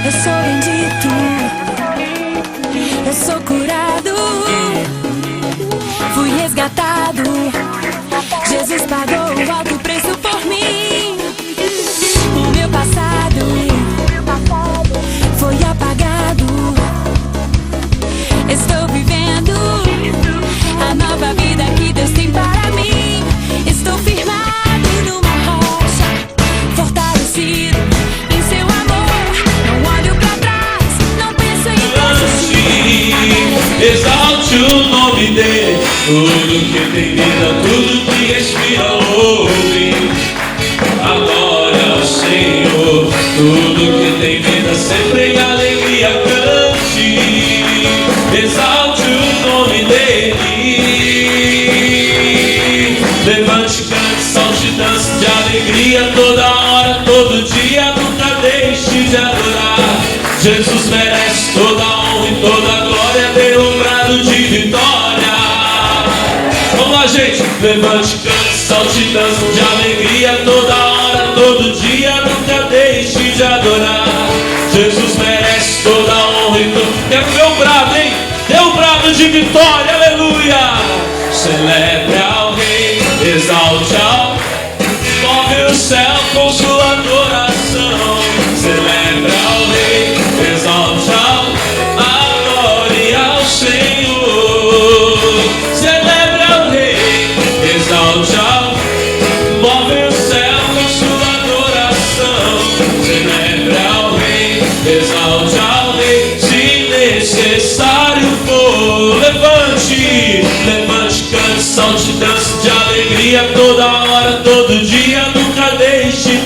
Eu sou bendito, eu sou curado, fui resgatado. Jesus pagou o alto preço por mim. O meu passado foi apagado. Estou vivendo a nova vida que Deus tem para mim. Estou firmado numa rocha, fortalecido em seu amor. Não olho pra trás, não penso em desistir. Exalte o nome dele, tudo que tem vida, tudo que respira louve. Adore ao Senhor, tudo que tem vida, sempre em alegria cante. Exalte o nome dele. Levante, cante, salte, dance de alegria toda hora, todo dia, nunca deixe de adorar. Jesus merece toda a honra e toda a glória, derrubado de vitória. Vamos lá, gente! Levante, cante, salte, dance de alegria toda hora, todo dia, nunca deixe de adorar. Jesus merece toda a honra e toda... Quero ver o brado, hein? Dê um brado de vitória, aleluia! Celebre ao Rei, exalte ao... Move o céu com sua adoração. Celebre ao Rei, exalte ao... Adore ao Senhor. Celebre ao Rei, exalte ao... Move o céu com sua adoração. Celebre ao Rei, exalte ao Rei, se necessário for. Levante, levante, cante, salte, dance de alegria toda hora, todo dia, nunca deixe.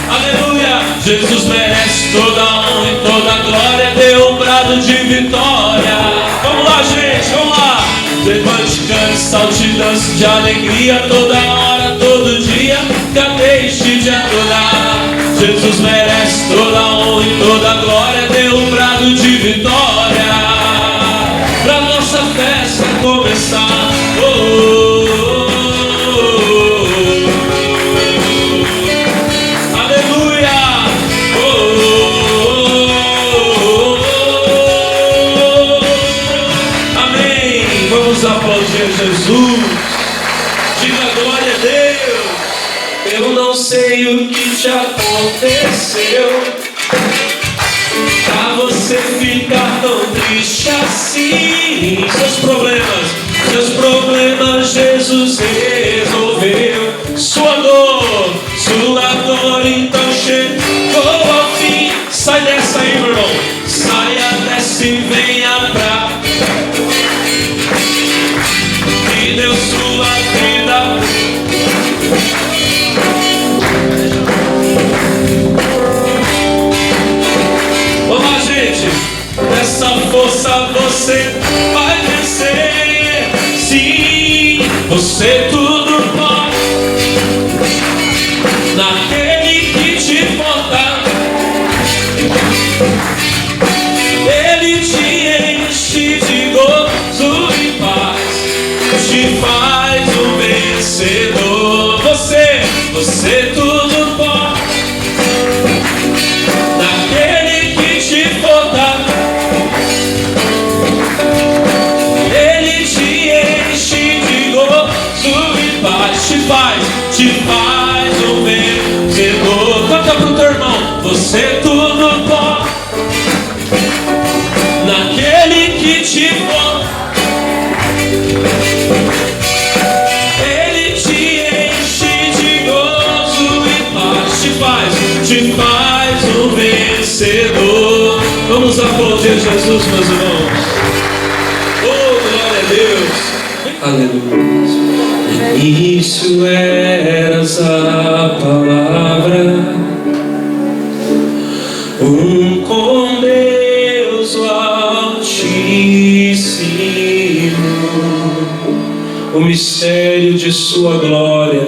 Aleluia! Jesus merece toda a honra e toda a glória, deu um brado de vitória. Vamos lá, gente, vamos lá! Levante, cante, salte, dance de alegria toda hora, todo dia, nunca deixe de adorar. Jesus merece toda a honra e toda a glória, deu um brado de vitória. Pra nossa festa começar. Aplaudir Jesus, diga glória a Deus. Eu não sei o que te aconteceu pra você ficar tão triste assim. Seus problemas Jesus resolveu. Sua dor então chegou ao fim. Sai dessa aí, meu irmão, saia dessa e venha pra deu sua vida. Vamos lá, gente. Nessa força você vai vencer. Sim, você tudo pode. Naquele que te importa, Ele te enche de gozo e paz, te faz um vencedor. Você tudo pode. Naquele que te importa, Ele te enche de gozo e paz, te faz um vencedor. Canta pro teu irmão. Você tudo pode. Naquele que te importa, te faz um vencedor. Vamos aplaudir Jesus, meus irmãos. Oh, glória a Deus. Aleluia. No início eras a palavra, com Deus o Altíssimo. O mistério de sua glória,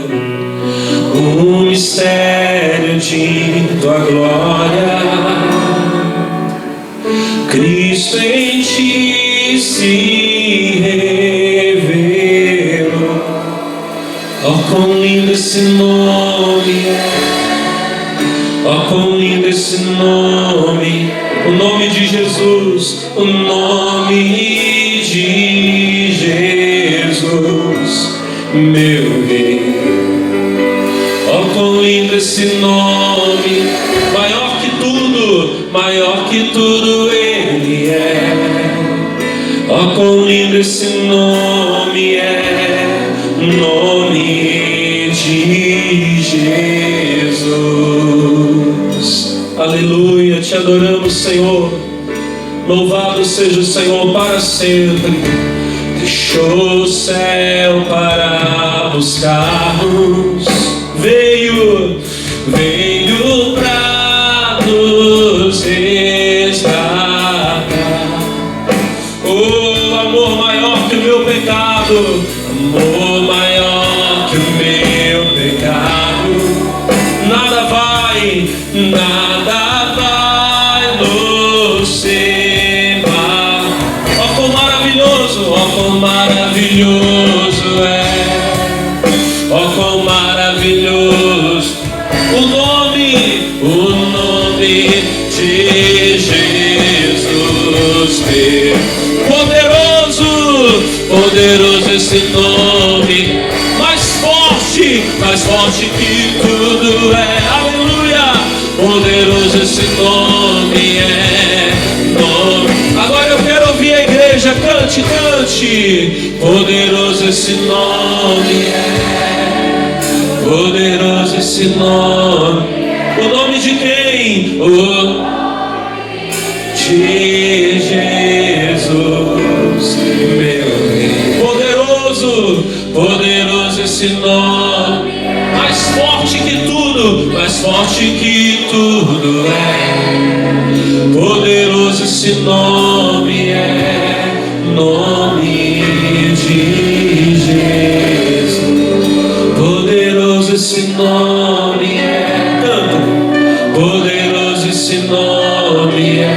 o mistério de tua glória, Cristo em ti se revelou. Oh, quão lindo esse nome, oh, quão lindo esse nome, o Jesus, o nome de Jesus, meu Rei. Oh, quão lindo esse nome, maior que tudo Ele é. Oh, quão lindo esse nome é, nome de Jesus. Aleluia, te adoramos, Senhor. Louvado seja o Senhor para sempre. Deixou o céu para buscar-nos, veio para nos resgatar. Oh, amor maior que o meu pecado, amor maior que o meu pecado. Nada vai nos separar. Oh, quão maravilhoso é, oh, quão maravilhoso o nome de Jesus. Poderoso esse nome, mais forte que tudo é. Aleluia, poderoso esse nome é. Agora eu quero ouvir a igreja, cante. Poderoso esse nome é. Poderoso esse nome. O nome de quem? O de Jesus, meu Rei. Poderoso esse nome, mais forte que tudo é. Poderoso esse nome é, nome de Jesus. Poderoso esse nome é, canta. Poderoso esse nome é,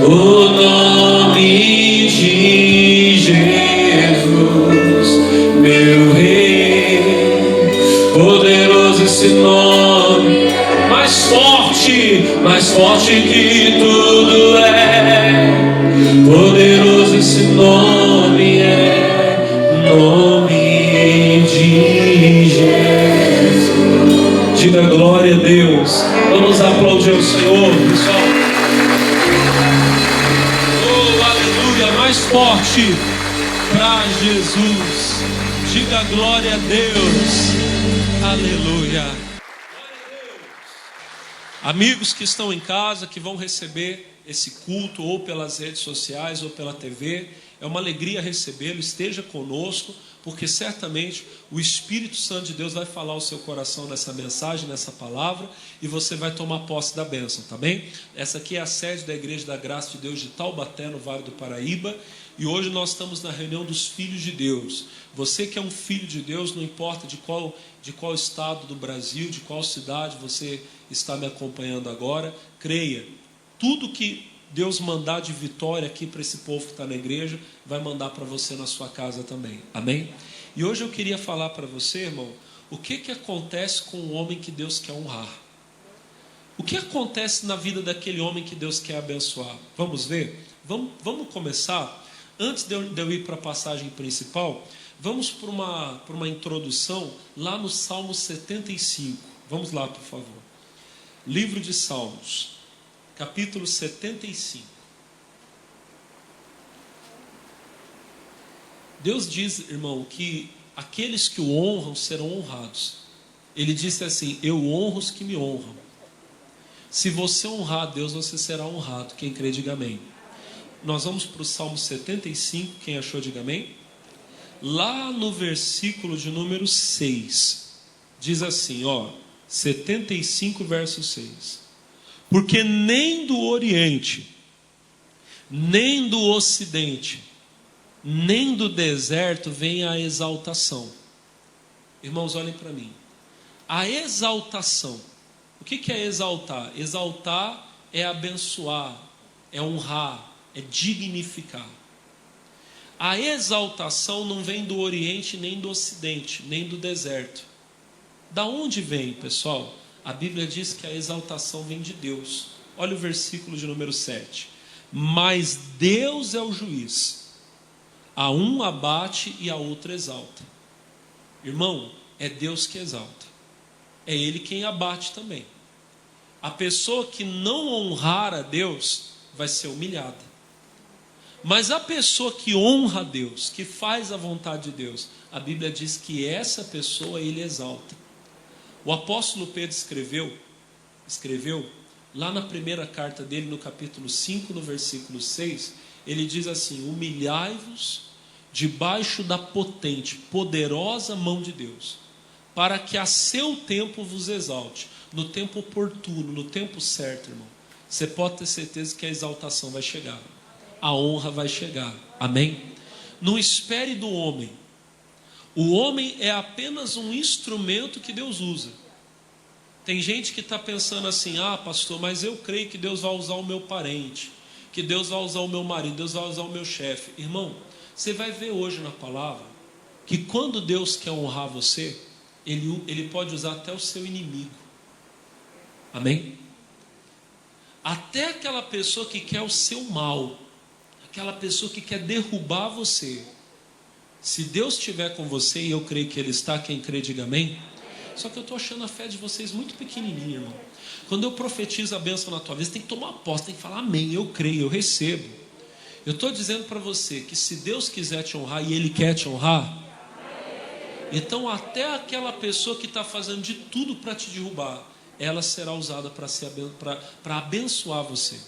o nome de Jesus, meu Rei. Poderoso esse nome, mais forte que tudo é. Poderoso esse nome é, nome de Jesus. Diga glória a Deus. Vamos aplaudir o Senhor, pessoal. Oh, aleluia, mais forte para Jesus. Diga glória a Deus. Aleluia. Amigos que estão em casa, que vão receber esse culto ou pelas redes sociais ou pela TV, é uma alegria recebê-lo. Esteja conosco, porque certamente o Espírito Santo de Deus vai falar ao seu coração nessa mensagem, nessa palavra, e você vai tomar posse da bênção, tá bem? Essa aqui é a sede da Igreja da Graça de Deus de Taubaté, no Vale do Paraíba, e hoje nós estamos na reunião dos filhos de Deus. Você que é um filho de Deus, não importa de qual estado do Brasil, de qual cidade você está me acompanhando agora, creia, tudo que Deus mandar de vitória aqui para esse povo que está na igreja, vai mandar para você na sua casa também, amém? E hoje eu queria falar para você, irmão, o que acontece com o homem que Deus quer honrar? O que acontece na vida daquele homem que Deus quer abençoar? Vamos ver? Vamos começar? Antes de eu ir para a passagem principal, vamos para uma introdução lá no Salmo 75. Vamos lá, por favor. Livro de Salmos, capítulo 75. Deus diz, irmão, que aqueles que o honram serão honrados. Ele disse assim: eu honro os que me honram. Se você honrar a Deus, você será honrado. Quem crê, diga amém. Nós vamos para o Salmo 75, quem achou, diga amém. Lá no versículo de número 6, diz assim, 75 verso 6. Porque nem do Oriente, nem do Ocidente, nem do deserto vem a exaltação. Irmãos, olhem para mim. A exaltação. O que é exaltar? Exaltar é abençoar, é honrar, é dignificar. A exaltação não vem do Oriente, nem do Ocidente, nem do deserto. Da onde vem, pessoal? A Bíblia diz que a exaltação vem de Deus. Olha o versículo de número 7. Mas Deus é o juiz, a um abate e a outro exalta. Irmão, é Deus que exalta, é Ele quem abate também. A pessoa que não honrar a Deus vai ser humilhada, mas a pessoa que honra a Deus, que faz a vontade de Deus, a Bíblia diz que essa pessoa Ele exalta. O apóstolo Pedro escreveu lá na primeira carta dele, no capítulo 5, no versículo 6, ele diz assim: humilhai-vos debaixo da potente, poderosa mão de Deus, para que a seu tempo vos exalte, no tempo oportuno, no tempo certo, irmão. Você pode ter certeza que a exaltação vai chegar, a honra vai chegar, amém? Não espere do homem. O homem é apenas um instrumento que Deus usa. Tem gente que está pensando assim: ah, pastor, mas eu creio que Deus vai usar o meu parente, que Deus vai usar o meu marido, Deus vai usar o meu chefe. Irmão, você vai ver hoje na palavra que quando Deus quer honrar você, Ele pode usar até o seu inimigo, amém? Até aquela pessoa que quer o seu mal, aquela pessoa que quer derrubar você. Se Deus estiver com você, e eu creio que Ele está, quem crê diga amém. Só que eu estou achando a fé de vocês muito pequenininha, irmão. Quando eu profetizo a bênção na tua vida, você tem que tomar posse, tem que falar amém, eu creio, eu recebo. Eu estou dizendo para você que se Deus quiser te honrar, e Ele quer te honrar, então até aquela pessoa que está fazendo de tudo para te derrubar, ela será usada para abençoar você.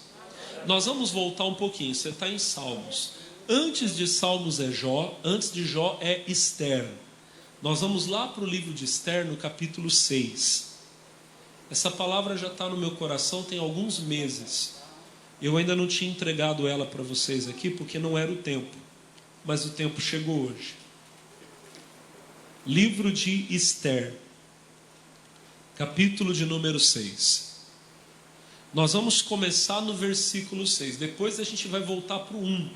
Nós vamos voltar um pouquinho. Você está em Salmos. Antes de Salmos é Jó, antes de Jó é Esther. Nós vamos lá para o livro de Esther, no capítulo 6. Essa palavra já está no meu coração tem alguns meses. Eu ainda não tinha entregado ela para vocês aqui, porque não era o tempo. Mas o tempo chegou hoje. Livro de Esther, capítulo de número 6. Nós vamos começar no versículo 6. Depois a gente vai voltar para o 1.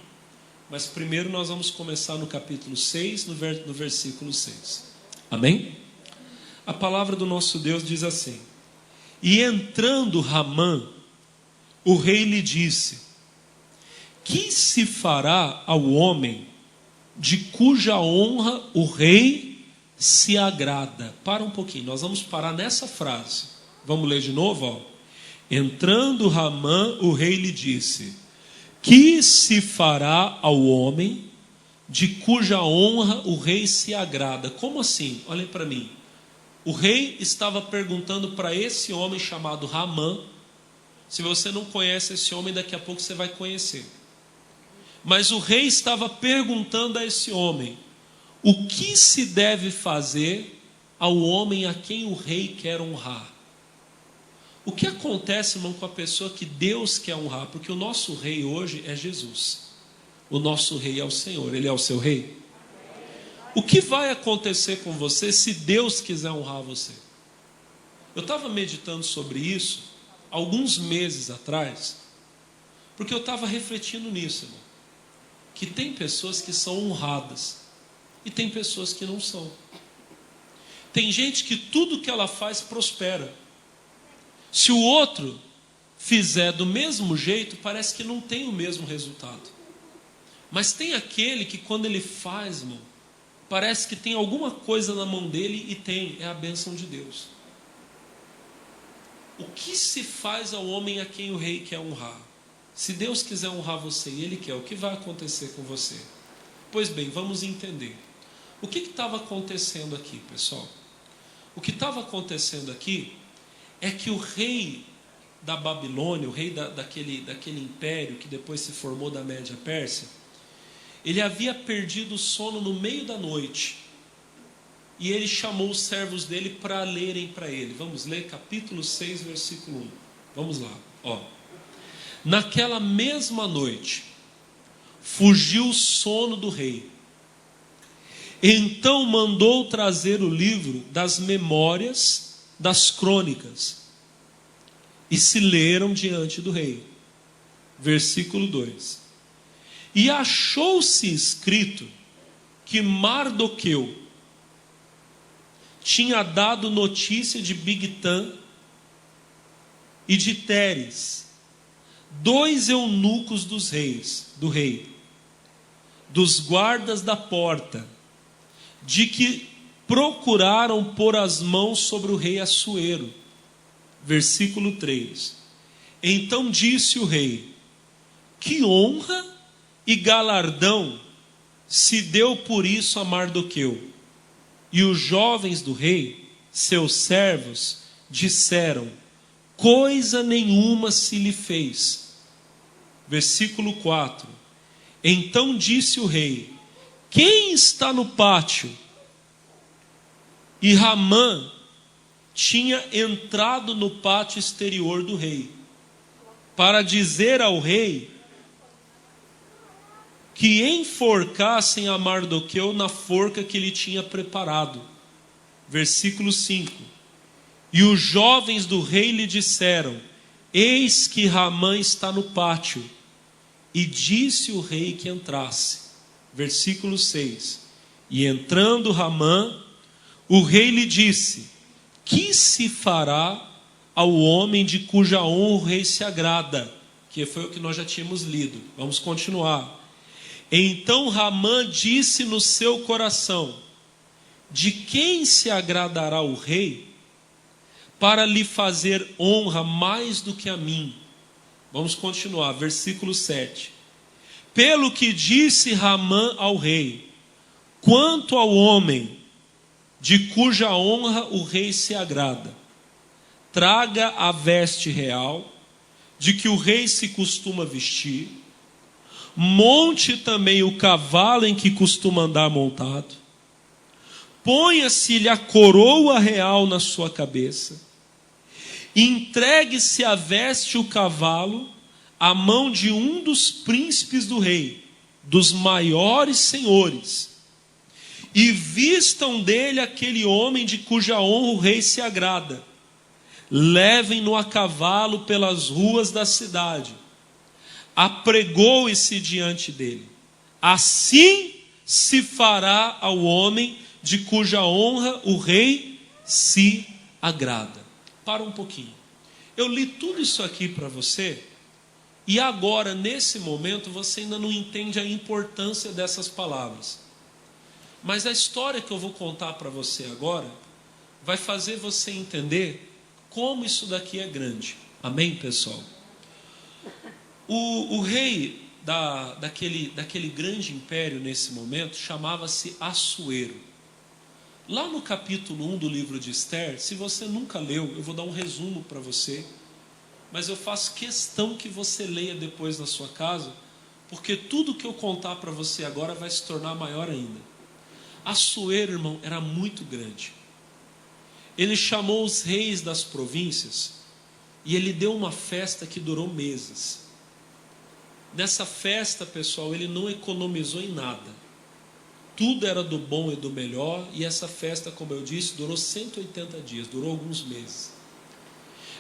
Mas primeiro nós vamos começar no capítulo 6, no versículo 6. Amém? A palavra do nosso Deus diz assim: e entrando Ramã, o rei lhe disse: que se fará ao homem de cuja honra o rei se agrada? Para um pouquinho, nós vamos parar nessa frase. Vamos ler de novo, ó. Entrando Ramã, o rei lhe disse: que se fará ao homem de cuja honra o rei se agrada? Como assim? Olhem para mim. O rei estava perguntando para esse homem chamado Ramã. Se você não conhece esse homem, daqui a pouco você vai conhecer. Mas o rei estava perguntando a esse homem: o que se deve fazer ao homem a quem o rei quer honrar? O que acontece, irmão, com a pessoa que Deus quer honrar? Porque o nosso rei hoje é Jesus. O nosso rei é o Senhor. Ele é o seu rei. O que vai acontecer com você se Deus quiser honrar você? Eu estava meditando sobre isso alguns meses atrás, porque eu estava refletindo nisso, irmão. Que tem pessoas que são honradas e tem pessoas que não são. Tem gente que tudo que ela faz prospera. Se o outro fizer do mesmo jeito, parece que não tem o mesmo resultado. Mas tem aquele que quando ele faz, irmão, parece que tem alguma coisa na mão dele e tem, é a bênção de Deus. O que se faz ao homem a quem o rei quer honrar? Se Deus quiser honrar você e Ele quer, o que vai acontecer com você? Pois bem, vamos entender. O que estava acontecendo aqui, pessoal? O que estava acontecendo aqui é que o rei da Babilônia, o rei daquele império que depois se formou da Média Pérsia, ele havia perdido o sono no meio da noite. E ele chamou os servos dele para lerem para ele. Vamos ler capítulo 6, versículo 1. Vamos lá. Ó. Naquela mesma noite, fugiu o sono do rei. Então mandou trazer o livro das memórias das crônicas, e se leram diante do rei. Versículo 2. E achou-se escrito que Mardoqueu tinha dado notícia de Bigtã e de Teres, 2 eunucos do rei, dos guardas da porta, de que procuraram pôr as mãos sobre o rei Assuero. Versículo 3. Então disse o rei: que honra e galardão se deu por isso a Mardoqueu. E os jovens do rei, seus servos, disseram: coisa nenhuma se lhe fez. Versículo 4. Então disse o rei: quem está no pátio? E Ramã tinha entrado no pátio exterior do rei, para dizer ao rei que enforcassem a Mardoqueu na forca que ele tinha preparado. Versículo 5. E os jovens do rei lhe disseram: eis que Ramã está no pátio. E disse o rei que entrasse. Versículo 6. E entrando Ramã, o rei lhe disse: que se fará ao homem de cuja honra o rei se agrada? Que foi o que nós já tínhamos lido. Vamos continuar. Então Ramã disse no seu coração: de quem se agradará o rei para lhe fazer honra mais do que a mim? Vamos continuar, versículo 7. Pelo que disse Ramã ao rei: quanto ao homem de cuja honra o rei se agrada, traga a veste real, de que o rei se costuma vestir, monte também o cavalo em que costuma andar montado, ponha-se-lhe a coroa real na sua cabeça, entregue-se a veste e o cavalo à mão de um dos príncipes do rei, dos maiores senhores, e vistam dele aquele homem de cuja honra o rei se agrada. Levem-no a cavalo pelas ruas da cidade, apregoe-se diante dele. Assim se fará ao homem de cuja honra o rei se agrada. Para um pouquinho. Eu li tudo isso aqui para você, e agora, nesse momento, você ainda não entende a importância dessas palavras. Mas a história que eu vou contar para você agora vai fazer você entender como isso daqui é grande. Amém, pessoal? O rei daquele grande império nesse momento chamava-se Assuero. Lá no capítulo 1 do livro de Esther, se você nunca leu, eu vou dar um resumo para você, mas eu faço questão que você leia depois na sua casa, porque tudo que eu contar para você agora vai se tornar maior ainda. Assuero, irmão, era muito grande. Ele chamou os reis das províncias e ele deu uma festa que durou meses. Nessa festa, pessoal, ele não economizou em nada. Tudo era do bom e do melhor, e essa festa, como eu disse, durou 180 dias, durou alguns meses.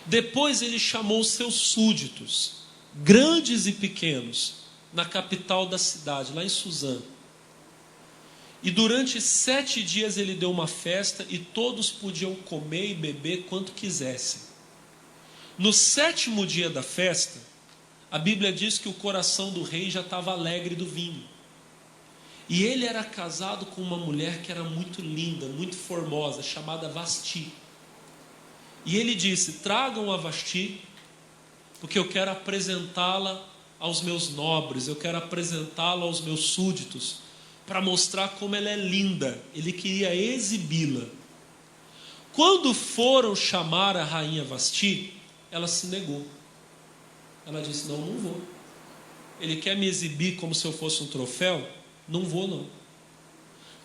Depois ele chamou os seus súditos, grandes e pequenos, na capital da cidade, lá em Suzã. E durante 7 dias ele deu uma festa e todos podiam comer e beber quanto quisessem. No 7º dia da festa, a Bíblia diz que o coração do rei já estava alegre do vinho. E ele era casado com uma mulher que era muito linda, muito formosa, chamada Vasti. E ele disse: tragam a Vasti, porque eu quero apresentá-la aos meus nobres, eu quero apresentá-la aos meus súditos, para mostrar como ela é linda. Ele queria exibi-la. Quando foram chamar a rainha Vasti, ela se negou. Ela disse: não vou. Ele quer me exibir como se eu fosse um troféu? Não vou, não.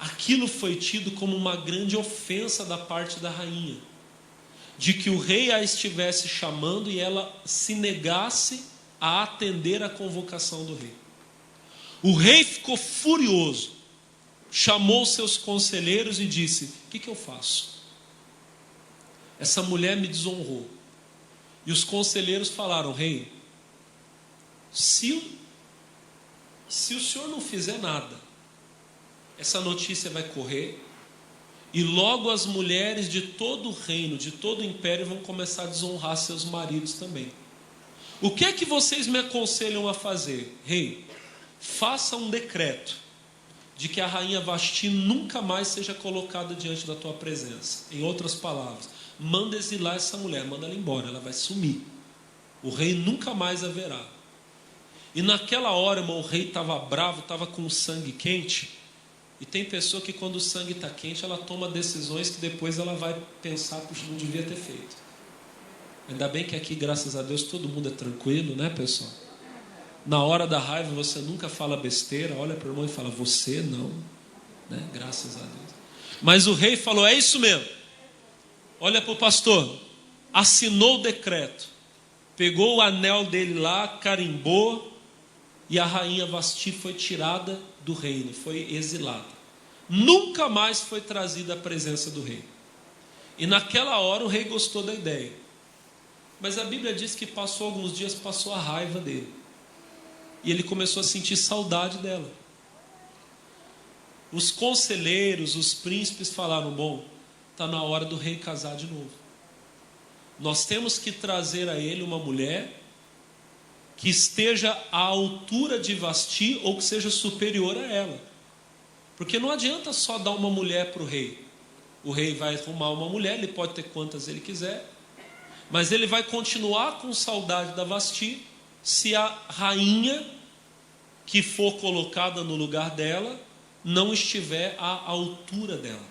Aquilo foi tido como uma grande ofensa da parte da rainha, de que o rei a estivesse chamando e ela se negasse a atender a convocação do rei. O rei ficou furioso, chamou seus conselheiros e disse: o que eu faço? Essa mulher me desonrou. E os conselheiros falaram: rei, se o senhor não fizer nada, essa notícia vai correr, e logo as mulheres de todo o reino, de todo o império, vão começar a desonrar seus maridos também. O que é que vocês me aconselham a fazer? Rei, faça um decreto de que a rainha Vasti nunca mais seja colocada diante da tua presença. Em outras palavras, manda exilar essa mulher, manda ela embora, ela vai sumir. O rei nunca mais a verá. E naquela hora, irmão, o rei estava bravo, estava com o sangue quente. E tem pessoa que quando o sangue está quente, ela toma decisões que depois ela vai pensar, puxa, não devia ter feito. Ainda bem que aqui, graças a Deus, todo mundo é tranquilo, né, pessoal? Na hora da raiva você nunca fala besteira, olha para o irmão e fala, você não, né? Graças a Deus. Mas o rei falou, é isso mesmo. Olha para o pastor, assinou o decreto, pegou o anel dele lá, carimbou, e a rainha Vasti foi tirada do reino, foi exilada. Nunca mais foi trazida à presença do rei. E naquela hora o rei gostou da ideia. Mas a Bíblia diz que passou alguns dias, passou a raiva dele. E ele começou a sentir saudade dela. Os conselheiros, os príncipes falaram, bom, está na hora do rei casar de novo. Nós temos que trazer a ele uma mulher que esteja à altura de Vasti ou que seja superior a ela. Porque não adianta só dar uma mulher para o rei. O rei vai arrumar uma mulher, ele pode ter quantas ele quiser, mas ele vai continuar com saudade da Vasti se a rainha que for colocada no lugar dela não estiver à altura dela.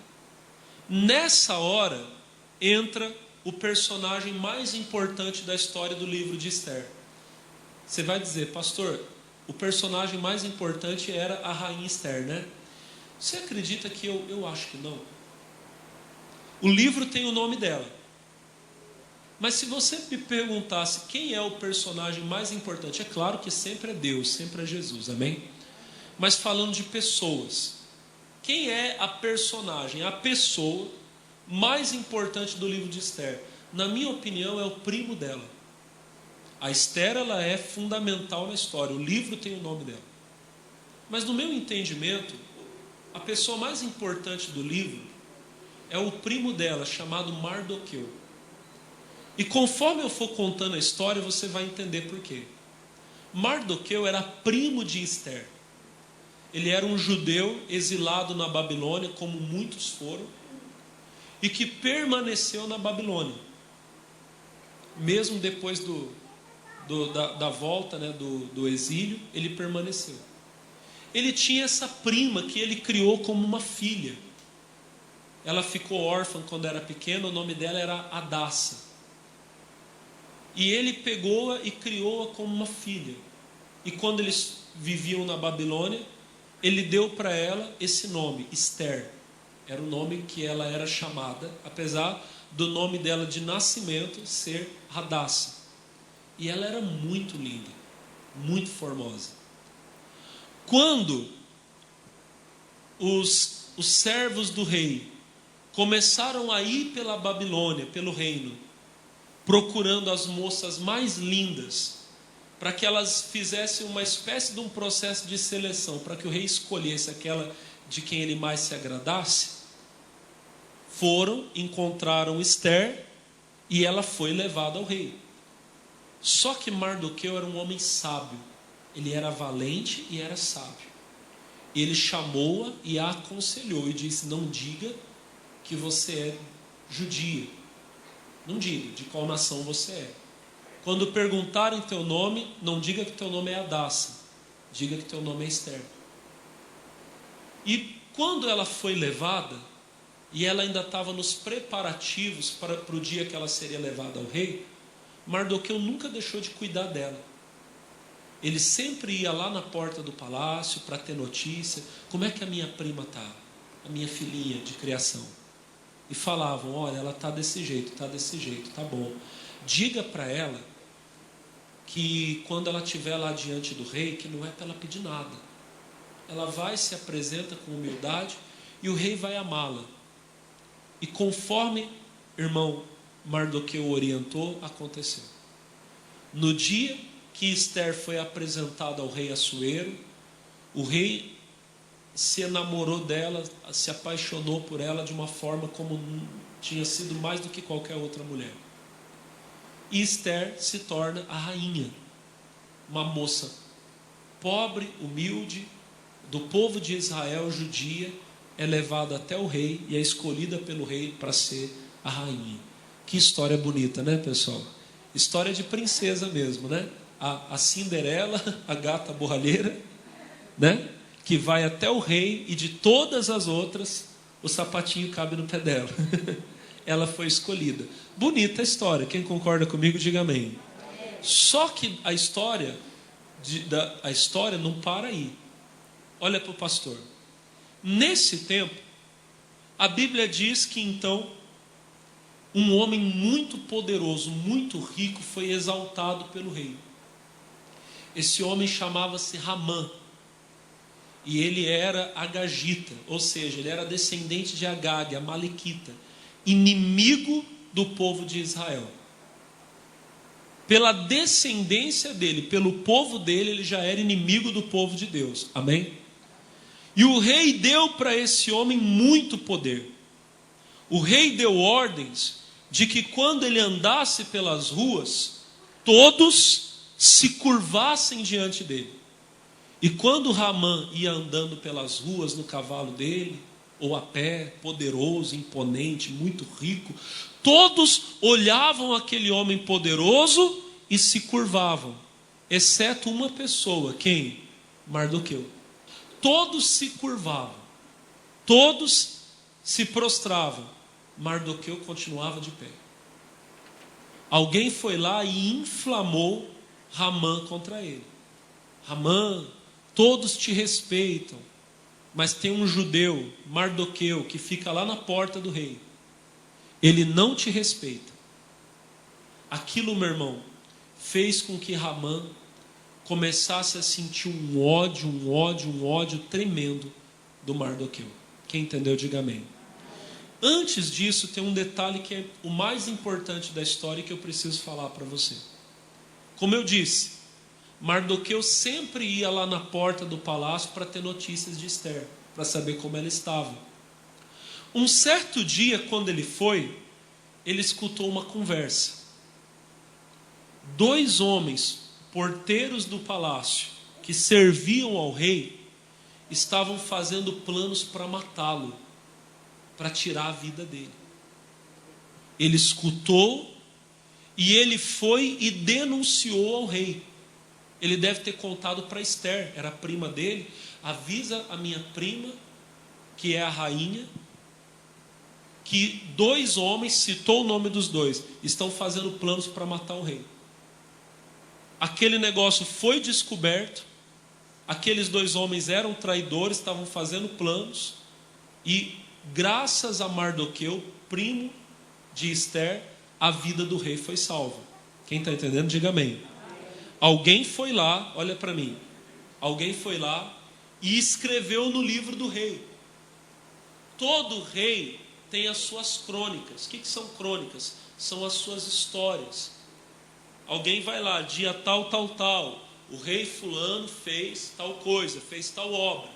Nessa hora entra o personagem mais importante da história do livro de Esther. Você vai dizer, pastor, o personagem mais importante era a rainha Esther, né? Você acredita que eu acho que não? O livro tem o nome dela. Mas se você me perguntasse quem é o personagem mais importante, é claro que sempre é Deus, sempre é Jesus, amém? Mas falando de pessoas, quem é a personagem, a pessoa mais importante do livro de Esther? Na minha opinião, é o primo dela. A Esther, ela é fundamental na história, o livro tem o nome dela. Mas no meu entendimento, a pessoa mais importante do livro é o primo dela, chamado Mardoqueu. E conforme eu for contando a história, você vai entender por quê. Mardoqueu era primo de Esther. Ele era um judeu exilado na Babilônia, como muitos foram, e que permaneceu na Babilônia. Mesmo depois da volta, né, do exílio, ele permaneceu. Ele tinha essa prima que ele criou como uma filha. Ela ficou órfã quando era pequena, o nome dela era Hadassa. E ele pegou-a e criou-a como uma filha. E quando eles viviam na Babilônia, ele deu para ela esse nome, Esther. Era o nome que ela era chamada, apesar do nome dela de nascimento ser Hadassa. E ela era muito linda, muito formosa. Quando os servos do rei começaram a ir pela Babilônia, pelo reino, procurando as moças mais lindas, para que elas fizessem uma espécie de um processo de seleção, para que o rei escolhesse aquela de quem ele mais se agradasse, encontraram Esther, e ela foi levada ao rei. Só que Mardoqueu era um homem sábio, ele era valente e era sábio. Ele chamou-a e a aconselhou, e disse, não diga que você é judia. Não diga de qual nação você é. Quando perguntarem teu nome, não diga que teu nome é Hadassa, diga que teu nome é Esther. E quando ela foi levada, e ela ainda estava nos preparativos para o dia que ela seria levada ao rei, Mardoqueu nunca deixou de cuidar dela. Ele sempre ia lá na porta do palácio para ter notícia. Como é que a minha prima está? A minha filhinha de criação. E falavam, olha, ela está desse jeito, tá bom. Diga para ela que quando ela estiver lá diante do rei, que não é para ela pedir nada. Ela vai, se apresenta com humildade e o rei vai amá-la. E conforme, irmão, Mardoqueu orientou, aconteceu. No dia que Esther foi apresentada ao rei Assuero, o rei se enamorou dela, se apaixonou por ela de uma forma como tinha sido mais do que qualquer outra mulher. E Esther se torna a rainha. Uma moça pobre, humilde, do povo de Israel, judia, é levada até o rei e é escolhida pelo rei para ser a rainha. Que história bonita, né, pessoal? História de princesa mesmo, né? A Cinderela, a gata borralheira, né? Que vai até o rei e de todas as outras, o sapatinho cabe no pé dela. Ela foi escolhida. Bonita a história. Quem concorda comigo, diga amém. Só que a história não para aí. Olha para o pastor. Nesse tempo, a Bíblia diz que então um homem muito poderoso, muito rico, foi exaltado pelo rei. Esse homem chamava-se Ramã. E ele era agagita, ou seja, ele era descendente de Agag, a Malequita, inimigo do povo de Israel. Pela descendência dele, pelo povo dele, ele já era inimigo do povo de Deus. Amém? E o rei deu para esse homem muito poder. O rei deu ordens de que quando ele andasse pelas ruas, todos se curvassem diante dele. E quando Ramã ia andando pelas ruas no cavalo dele, ou a pé, poderoso, imponente, muito rico, todos olhavam aquele homem poderoso e se curvavam, exceto uma pessoa. Quem? Mardoqueu. Todos se curvavam, todos se prostravam. Mardoqueu continuava de pé. Alguém foi lá e inflamou Ramã contra ele. Ramã, todos te respeitam, mas tem um judeu, Mardoqueu, que fica lá na porta do rei. Ele não te respeita. Aquilo, meu irmão, fez com que Ramã começasse a sentir um ódio tremendo do Mardoqueu. Quem entendeu, diga amém. Antes disso, tem um detalhe que é o mais importante da história que eu preciso falar para você. Como eu disse, Mardoqueu sempre ia lá na porta do palácio para ter notícias de Esther, para saber como ela estava. Um certo dia, quando ele foi, ele escutou uma conversa. 2 homens, porteiros do palácio, que serviam ao rei, estavam fazendo planos para matá-lo, para tirar a vida dele. Ele escutou e ele foi e denunciou ao rei. Ele deve ter contado para Esther, era a prima dele. Avisa a minha prima, que é a rainha, que 2 homens, citou o nome dos 2, estão fazendo planos para matar o rei. Aquele negócio foi descoberto. Aqueles 2 homens eram traidores, estavam fazendo planos. E graças a Mardoqueu, primo de Esther, a vida do rei foi salva. Quem está entendendo, diga amém. Alguém foi lá, olha para mim, alguém foi lá e escreveu no livro do rei. Todo rei tem as suas crônicas. O que são crônicas? São as suas histórias. Alguém vai lá, dia tal, o rei fulano fez tal coisa, fez tal obra.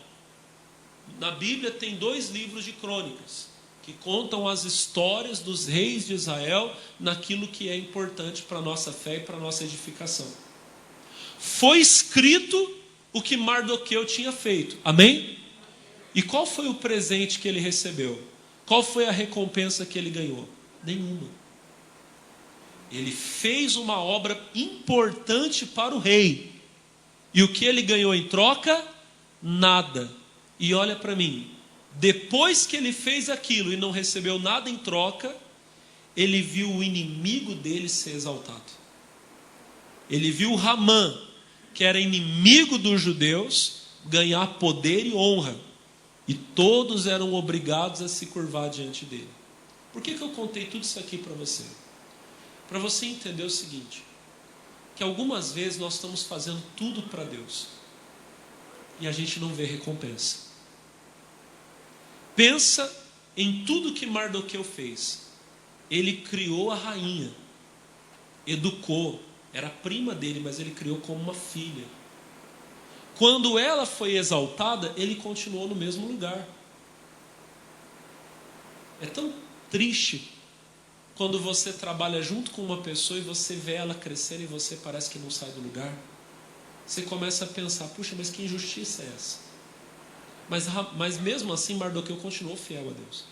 Na Bíblia tem 2 livros de crônicas, que contam as histórias dos reis de Israel, naquilo que é importante para a nossa fé e para a nossa edificação. Foi escrito o que Mardoqueu tinha feito. Amém? E qual foi o presente que ele recebeu? Qual foi a recompensa que ele ganhou? Nenhuma. Ele fez uma obra importante para o rei. E o que ele ganhou em troca? Nada. E olha para mim, depois que ele fez aquilo e não recebeu nada em troca, ele viu o inimigo dele ser exaltado. Ele viu Ramã, que era inimigo dos judeus, ganhar poder e honra. E todos eram obrigados a se curvar diante dele. Por que eu contei tudo isso aqui para você? Para você entender o seguinte, que algumas vezes nós estamos fazendo tudo para Deus e a gente não vê recompensa. Pensa em tudo que Mardoqueu fez. Ele criou a rainha, educou, era prima dele, mas ele criou como uma filha. Quando ela foi exaltada, ele continuou no mesmo lugar. É tão triste quando você trabalha junto com uma pessoa e você vê ela crescendo e você parece que não sai do lugar? Você começa a pensar, puxa, mas que injustiça é essa? Mas mesmo assim Mardoqueu continuou fiel a Deus.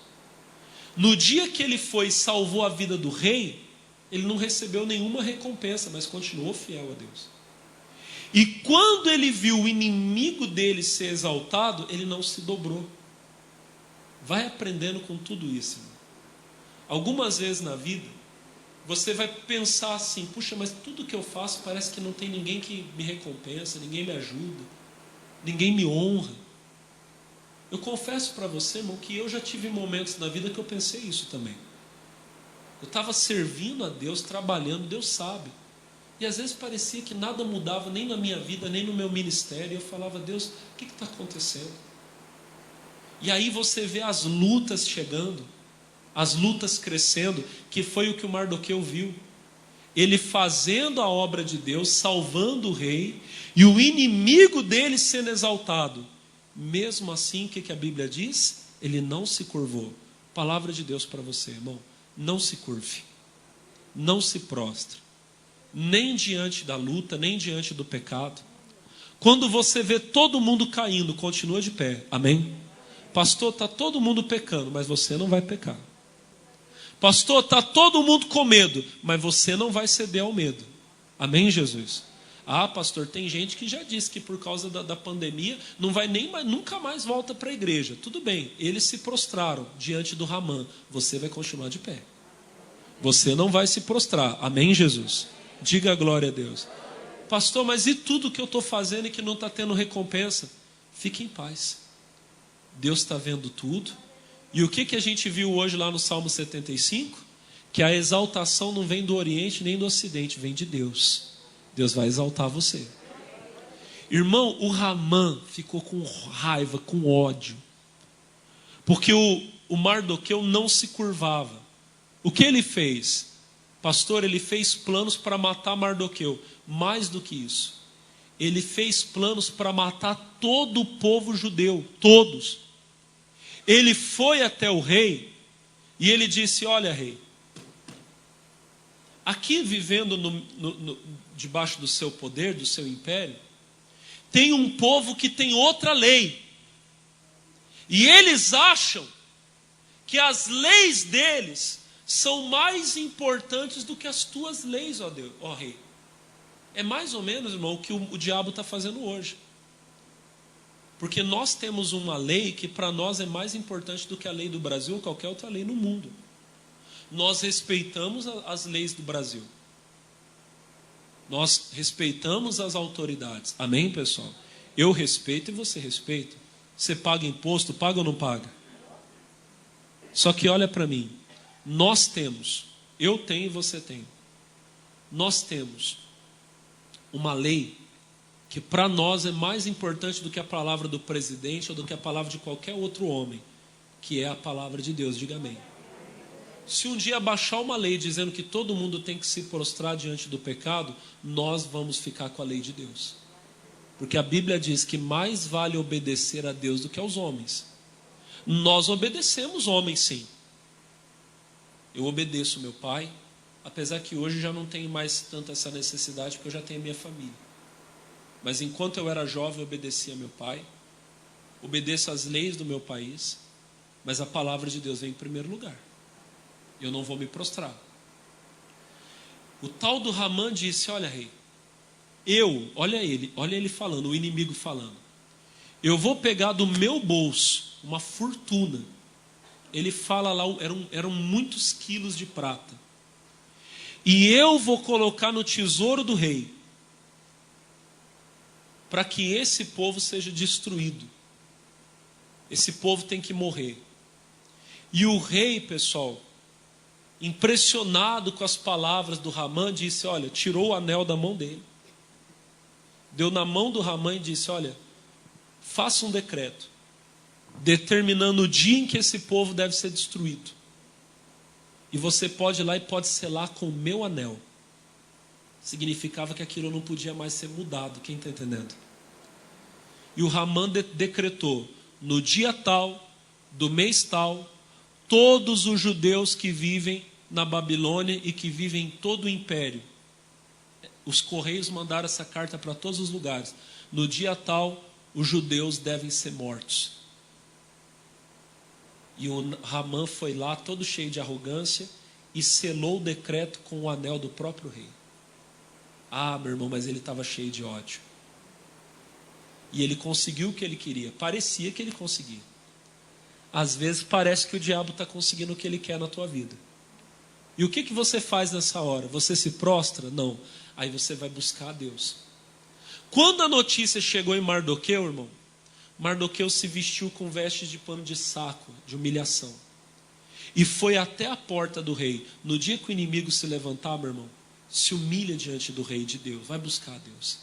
No dia que ele foi e salvou a vida do rei, ele não recebeu nenhuma recompensa, mas continuou fiel a Deus. E quando ele viu o inimigo dele ser exaltado, ele não se dobrou. Vai aprendendo com tudo isso, irmão. Algumas vezes na vida, você vai pensar assim, puxa, mas tudo que eu faço parece que não tem ninguém que me recompensa, ninguém me ajuda, ninguém me honra. Eu confesso para você, irmão, que eu já tive momentos na vida que eu pensei isso também. Eu estava servindo a Deus, trabalhando, Deus sabe. E às vezes parecia que nada mudava, nem na minha vida, nem no meu ministério. E eu falava, Deus, o que está acontecendo? E aí você vê as lutas chegando, as lutas crescendo, que foi o que o Mardoqueu viu. Ele fazendo a obra de Deus, salvando o rei, e o inimigo dele sendo exaltado. Mesmo assim, o que a Bíblia diz? Ele não se curvou. Palavra de Deus para você, irmão. Não se curve. Não se prostre. Nem diante da luta, nem diante do pecado. Quando você vê todo mundo caindo, continua de pé. Amém? Pastor, está todo mundo pecando, mas você não vai pecar. Pastor, está todo mundo com medo, mas você não vai ceder ao medo. Amém, Jesus? Ah, pastor, tem gente que já disse que por causa da pandemia não vai nunca mais volta para a igreja. Tudo bem, eles se prostraram diante do Ramã. Você vai continuar de pé. Você não vai se prostrar. Amém, Jesus? Diga a glória a Deus. Pastor, mas e tudo que eu estou fazendo e que não está tendo recompensa? Fique em paz. Deus está vendo tudo. E o que a gente viu hoje lá no Salmo 75? Que a exaltação não vem do Oriente nem do Ocidente, vem de Deus. Deus vai exaltar você. Irmão, o Ramã ficou com raiva, com ódio. Porque o Mardoqueu não se curvava. O que ele fez? Pastor, ele fez planos para matar Mardoqueu. Mais do que isso. Ele fez planos para matar todo o povo judeu. Todos. Ele foi até o rei e ele disse, olha, rei, aqui vivendo debaixo do seu poder, do seu império, tem um povo que tem outra lei. E eles acham que as leis deles são mais importantes do que as tuas leis, ó Deus, ó rei. É mais ou menos, irmão, o que o diabo está fazendo hoje. Porque nós temos uma lei que para nós é mais importante do que a lei do Brasil ou qualquer outra lei no mundo. Nós respeitamos as leis do Brasil. Nós respeitamos as autoridades. Amém, pessoal? Eu respeito e você respeita. Você paga imposto, paga ou não paga? Só que olha para mim. Nós temos, eu tenho e você tem. Nós temos uma lei que para nós é mais importante do que a palavra do presidente ou do que a palavra de qualquer outro homem, que é a palavra de Deus. Diga amém. Se um dia baixar uma lei dizendo que todo mundo tem que se prostrar diante do pecado, nós vamos ficar com a lei de Deus. Porque a Bíblia diz que mais vale obedecer a Deus do que aos homens. Nós obedecemos homens, sim. Eu obedeço meu pai, apesar que hoje já não tenho mais tanta essa necessidade, porque eu já tenho a minha família. Mas enquanto eu era jovem, eu obedecia meu pai, obedeço às leis do meu país, mas a palavra de Deus vem em primeiro lugar. Eu não vou me prostrar. O tal do Ramã disse, olha rei, olha ele falando, o inimigo falando, eu vou pegar do meu bolso uma fortuna. Ele fala lá, eram muitos quilos de prata. E eu vou colocar no tesouro do rei, para que esse povo seja destruído. Esse povo tem que morrer. E o rei, pessoal, impressionado com as palavras do Ramã, disse, olha, tirou o anel da mão dele, deu na mão do Ramã e disse, olha, faça um decreto, determinando o dia em que esse povo deve ser destruído. E você pode ir lá e pode selar com o meu anel. Significava que aquilo não podia mais ser mudado. Quem está entendendo? E o Ramã decretou, no dia tal, do mês tal, todos os judeus que vivem na Babilônia e que vivem em todo o império. Os correios mandaram essa carta para todos os lugares. No dia tal, os judeus devem ser mortos. E o Ramã foi lá, todo cheio de arrogância, e selou o decreto com o anel do próprio rei. Ah, meu irmão, mas ele estava cheio de ódio. E ele conseguiu o que ele queria. Parecia que ele conseguia. Às vezes parece que o diabo está conseguindo o que ele quer na tua vida. E o que você faz nessa hora? Você se prostra? Não. Aí você vai buscar a Deus. Quando a notícia chegou em Mardoqueu, irmão, Mardoqueu se vestiu com vestes de pano de saco, de humilhação. E foi até a porta do rei. No dia que o inimigo se levantar, meu irmão, se humilha diante do rei de Deus. Vai buscar a Deus.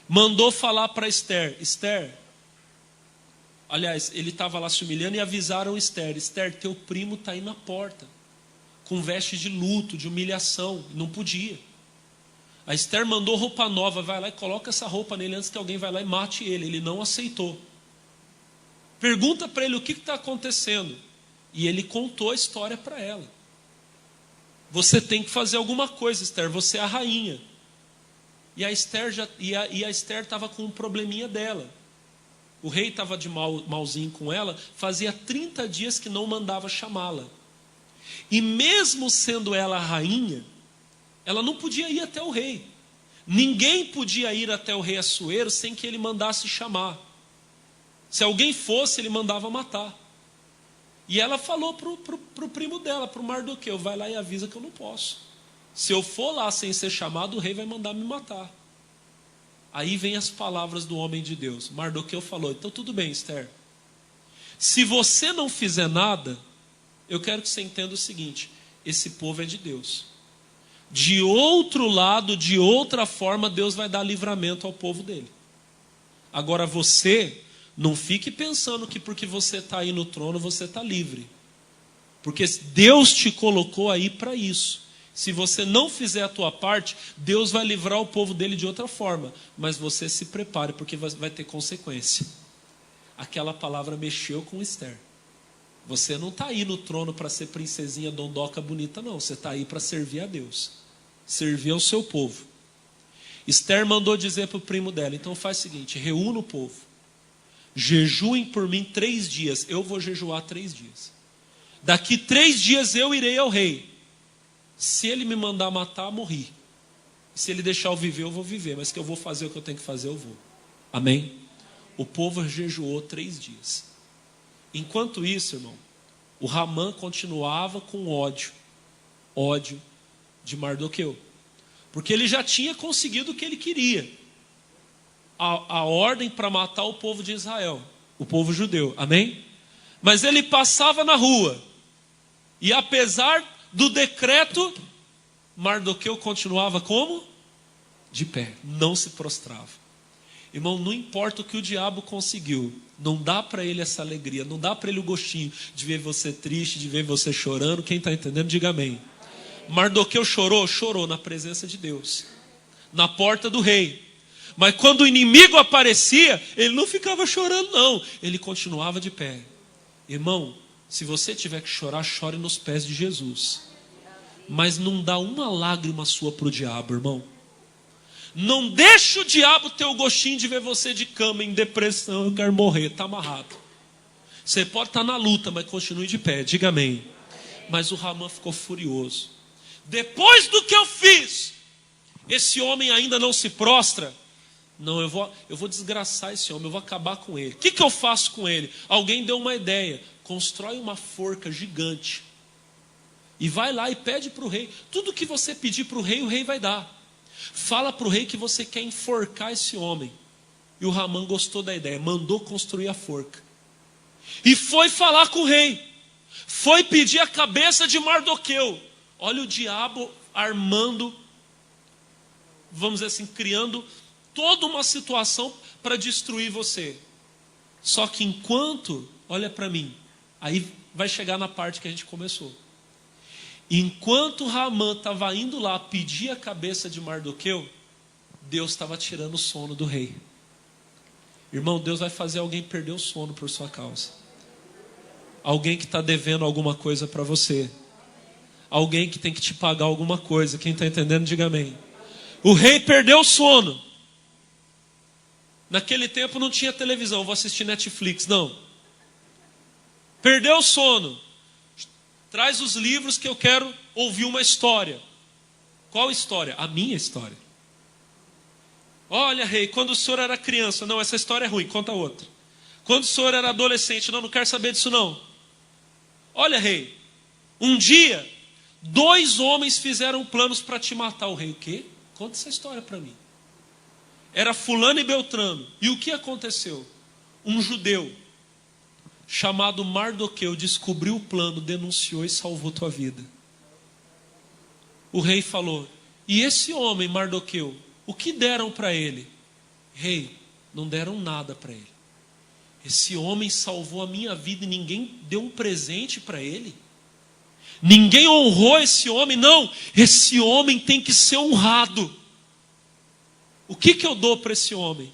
Mandou falar para Esther. Esther, aliás, ele estava lá se humilhando e avisaram Esther. Esther, teu primo está aí na porta, com vestes de luto, de humilhação. Não podia. A Esther mandou roupa nova, vai lá e coloca essa roupa nele antes que alguém vá lá e mate ele. Ele não aceitou. Pergunta para ele o que está acontecendo. E ele contou a história para ela. Você tem que fazer alguma coisa, Esther, você é a rainha. E a Esther estava com um probleminha dela. O rei estava de malzinho com ela, fazia 30 dias que não mandava chamá-la. E mesmo sendo ela a rainha, ela não podia ir até o rei. Ninguém podia ir até o rei Assuero sem que ele mandasse chamar. Se alguém fosse, ele mandava matar. E ela falou pro primo dela, pro Mardoqueu, vai lá e avisa que eu não posso. Se eu for lá sem ser chamado, o rei vai mandar me matar. Aí vem as palavras do homem de Deus. Mardoqueu falou, então tudo bem, Esther. Se você não fizer nada, eu quero que você entenda o seguinte, esse povo é de Deus. De outro lado, de outra forma, Deus vai dar livramento ao povo dele. Agora você, não fique pensando que porque você está aí no trono, você está livre. Porque Deus te colocou aí para isso. Se você não fizer a tua parte, Deus vai livrar o povo dele de outra forma. Mas você se prepare, porque vai ter consequência. Aquela palavra mexeu com Esther. Você não está aí no trono para ser princesinha dondoca bonita, não. Você está aí para servir a Deus. Servir ao seu povo. Esther mandou dizer para o primo dela, então faz o seguinte, reúna o povo. Jejuem por mim 3 dias. Eu vou jejuar 3 dias. Daqui 3 dias eu irei ao rei. Se ele me mandar matar, morri. Se ele deixar eu viver, eu vou viver. Mas que eu vou fazer o que eu tenho que fazer, eu vou. Amém? O povo jejuou 3 dias. Enquanto isso, irmão, o Ramã continuava com ódio de Mardoqueu. Porque ele já tinha conseguido o que ele queria. A ordem para matar o povo de Israel. O povo judeu. Amém? Mas ele passava na rua. E apesar do decreto, Mardoqueu continuava como? De pé. Não se prostrava. Irmão, não importa o que o diabo conseguiu. Não dá para ele essa alegria. Não dá para ele o gostinho de ver você triste, de ver você chorando. Quem está entendendo, diga amém. Mardoqueu chorou? Chorou na presença de Deus. Na porta do rei. Mas quando o inimigo aparecia, ele não ficava chorando não. Ele continuava de pé. Irmão, se você tiver que chorar, chore nos pés de Jesus. Mas não dá uma lágrima sua para o diabo, irmão. Não deixa o diabo ter o gostinho de ver você de cama, em depressão, eu quero morrer, está amarrado. Você pode estar na luta, mas continue de pé, diga amém. Mas o Ramã ficou furioso. Depois do que eu fiz, esse homem ainda não se prostra? Não, eu vou desgraçar esse homem, eu vou acabar com ele. O que eu faço com ele? Alguém deu uma ideia. Constrói uma forca gigante. E vai lá e pede para o rei. Tudo que você pedir para o rei vai dar. Fala para o rei que você quer enforcar esse homem. E o Ramã gostou da ideia. Mandou construir a forca. E foi falar com o rei. Foi pedir a cabeça de Mardoqueu. Olha o diabo armando, vamos dizer assim, criando toda uma situação para destruir você. Só que enquanto, olha para mim, aí vai chegar na parte que a gente começou. Enquanto Ramã estava indo lá pedir a cabeça de Mardoqueu, Deus estava tirando o sono do rei. Irmão, Deus vai fazer alguém perder o sono por sua causa. Alguém que está devendo alguma coisa para você. Alguém que tem que te pagar alguma coisa. Quem está entendendo, diga amém. O rei perdeu o sono. Naquele tempo não tinha televisão, vou assistir Netflix, não. Perdeu o sono. Traz os livros que eu quero ouvir uma história. Qual história? A minha história. Olha, rei, quando o senhor era criança, não, essa história é ruim, conta outra. Quando o senhor era adolescente, não quero saber disso não. Olha, rei, um dia, 2 homens fizeram planos para te matar. O rei, o quê? Conta essa história para mim. Era fulano e beltrano. E o que aconteceu? Um judeu chamado Mardoqueu descobriu o plano, denunciou e salvou tua vida. O rei falou, e esse homem Mardoqueu, o que deram para ele? Rei, não deram nada para ele. Esse homem salvou a minha vida e ninguém deu um presente para ele. Ninguém honrou esse homem, não. Esse homem tem que ser honrado. O que eu dou para esse homem?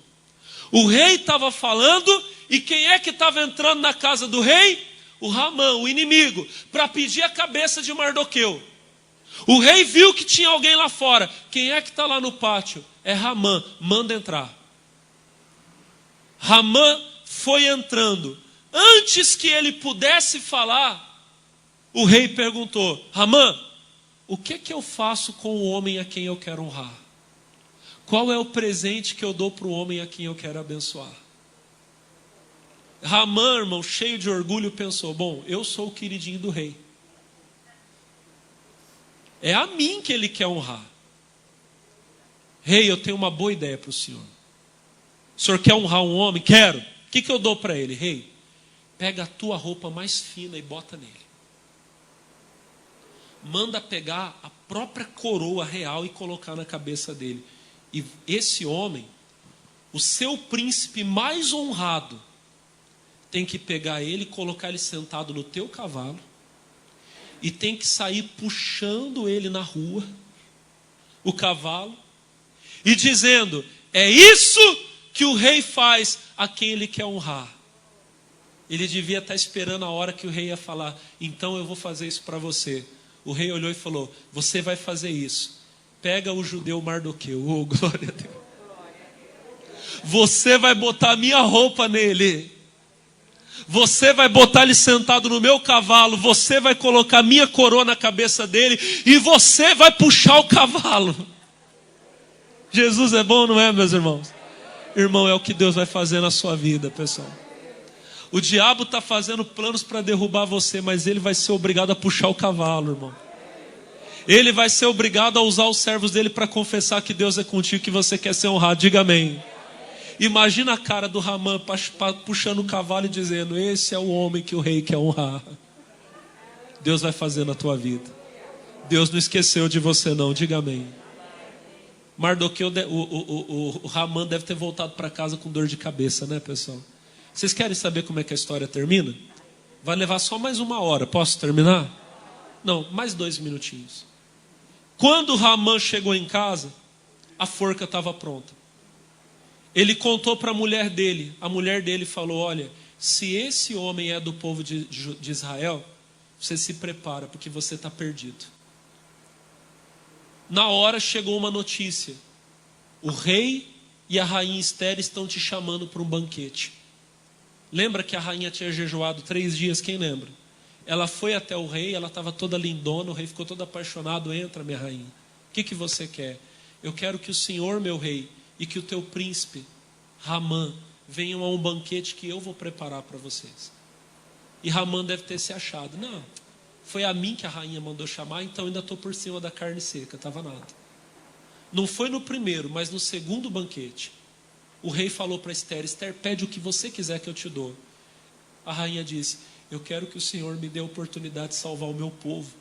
O rei estava falando, e quem é que estava entrando na casa do rei? O Ramã, o inimigo, para pedir a cabeça de Mardoqueu. O rei viu que tinha alguém lá fora. Quem é que está lá no pátio? É Ramã, manda entrar. Ramã foi entrando. Antes que ele pudesse falar, o rei perguntou, Ramã, o que eu faço com o homem a quem eu quero honrar? Qual é o presente que eu dou para o homem a quem eu quero abençoar? Ramã, irmão, cheio de orgulho, pensou, bom, eu sou o queridinho do rei. É a mim que ele quer honrar. Rei, eu tenho uma boa ideia para o senhor. O senhor quer honrar um homem? Quero. O que eu dou para ele? Rei, pega a tua roupa mais fina e bota nele. Manda pegar a própria coroa real e colocar na cabeça dele. E esse homem, o seu príncipe mais honrado, tem que pegar ele e colocar ele sentado no teu cavalo. E tem que sair puxando ele na rua, o cavalo, e dizendo, é isso que o rei faz a quem ele quer honrar. Ele devia estar esperando a hora que o rei ia falar, então eu vou fazer isso para você. O rei olhou e falou, você vai fazer isso. Pega o judeu Mardoqueu, oh glória a Deus. Você vai botar a minha roupa nele. Você vai botar ele sentado no meu cavalo, você vai colocar a minha coroa na cabeça dele e você vai puxar o cavalo. Jesus é bom, não é, meus irmãos? Irmão, é o que Deus vai fazer na sua vida, pessoal. O diabo está fazendo planos para derrubar você, mas ele vai ser obrigado a puxar o cavalo, irmão. Ele vai ser obrigado a usar os servos dele para confessar que Deus é contigo, que você quer ser honrado. Diga amém. Imagina a cara do Ramã puxando o cavalo e dizendo, esse é o homem que o rei quer honrar. Deus vai fazer na tua vida. Deus não esqueceu de você não, diga amém. Mardoqueu, o Ramã deve ter voltado para casa com dor de cabeça, né, pessoal? Vocês querem saber como é que a história termina? Vai levar só mais 1 hora, posso terminar? Não, mais 2 minutinhos. Quando o Ramã chegou em casa, a forca estava pronta. Ele contou para a mulher dele falou, olha, se esse homem é do povo de Israel, você se prepara, porque você está perdido. Na hora chegou uma notícia, o rei e a rainha Esther estão te chamando para um banquete. Lembra que a rainha tinha jejuado 3 dias, quem lembra? Ela foi até o rei, ela estava toda lindona, o rei ficou todo apaixonado, entra minha rainha. O que você quer? Eu quero que o senhor, meu rei, e que o teu príncipe, Ramã, venham a um banquete que eu vou preparar para vocês. E Ramã deve ter se achado, não, foi a mim que a rainha mandou chamar, então ainda estou por cima da carne seca, estava nada. Não foi no primeiro, mas no segundo banquete, o rei falou para Esther, Esther, pede o que você quiser que eu te dou. A rainha disse, eu quero que o Senhor me dê a oportunidade de salvar o meu povo.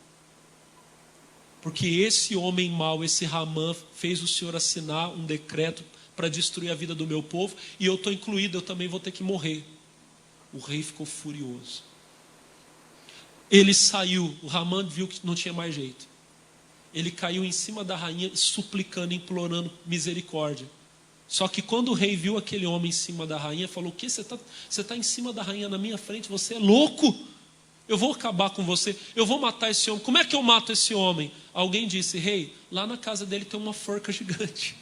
Porque esse homem mau, esse Ramã, fez o Senhor assinar um decreto para destruir a vida do meu povo, e eu estou incluído, eu também vou ter que morrer. O rei ficou furioso. Ele saiu, o Ramã viu que não tinha mais jeito. Ele caiu em cima da rainha, suplicando, implorando misericórdia. Só que quando o rei viu aquele homem em cima da rainha, falou, o que? Você tá em cima da rainha na minha frente? Você é louco? Eu vou acabar com você, eu vou matar esse homem. Como é que eu mato esse homem? Alguém disse: rei, lá na casa dele tem uma forca gigante.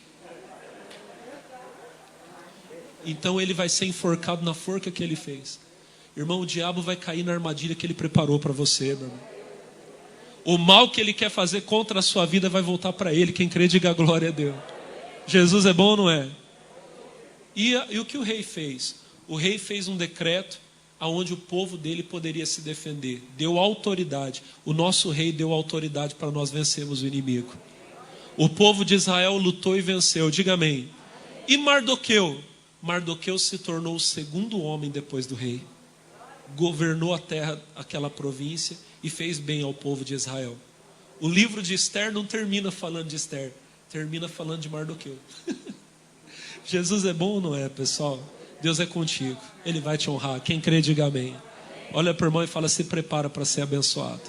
Então ele vai ser enforcado na forca que ele fez. Irmão, o diabo vai cair na armadilha que ele preparou para você, meu irmão. O mal que ele quer fazer contra a sua vida vai voltar para ele. Quem crê, diga glória a Deus. Jesus é bom ou não é? E o que o rei fez? O rei fez um decreto aonde o povo dele poderia se defender. Deu autoridade. O nosso rei deu autoridade para nós vencermos o inimigo. O povo de Israel lutou e venceu. Diga amém. E Mardoqueu? Mardoqueu se tornou o segundo homem depois do rei. Governou a terra, aquela província, e fez bem ao povo de Israel. O livro de Esther não termina falando de Esther, termina falando de Mardoqueu. Jesus é bom ou não é, pessoal? Deus é contigo, Ele vai te honrar. Quem crê, diga amém. Olha para o irmão e fala: se prepara para ser abençoado.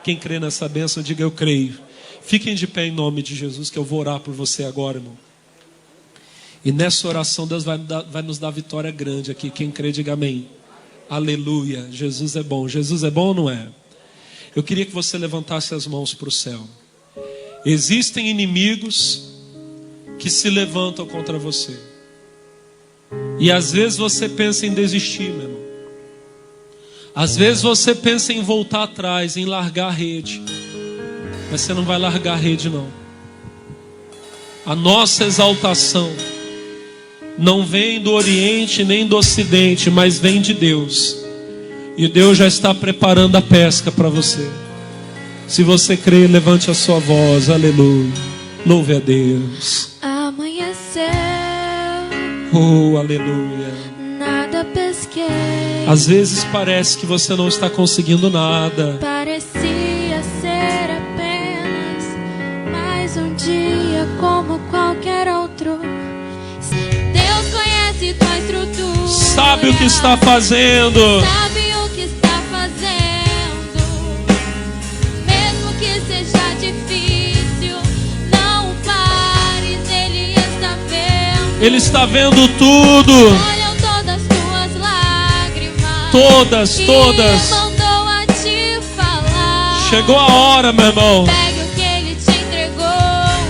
Quem crê nessa bênção, diga: eu creio. Fiquem de pé em nome de Jesus, que eu vou orar por você agora, irmão. E nessa oração Deus vai nos dar vitória grande aqui. Quem crê, diga amém. Aleluia. Jesus é bom. Jesus é bom ou não é? Eu queria que você levantasse as mãos para o céu. Existem inimigos que se levantam contra você. E às vezes você pensa em desistir, meu irmão. Às vezes você pensa em voltar atrás, em largar a rede. Mas você não vai largar a rede, não. A nossa exaltação não vem do Oriente nem do Ocidente, mas vem de Deus. E Deus já está preparando a pesca para você. Se você crê, levante a sua voz. Aleluia. Louve a Deus. Amanheceu. Oh, aleluia. Nada pesquei. Às vezes parece que você não está conseguindo nada. Parecia ser apenas mais um dia como qualquer outro. Deus conhece tua estrutura. Sabe o que está fazendo. Sabe o que está fazendo. Mesmo que seja difícil, não pares, Ele está vendo. Ele está vendo tudo. Olham todas tuas lágrimas. Todas. E mandou a te falar. Chegou a hora, meu irmão. Pegue o que Ele te entregou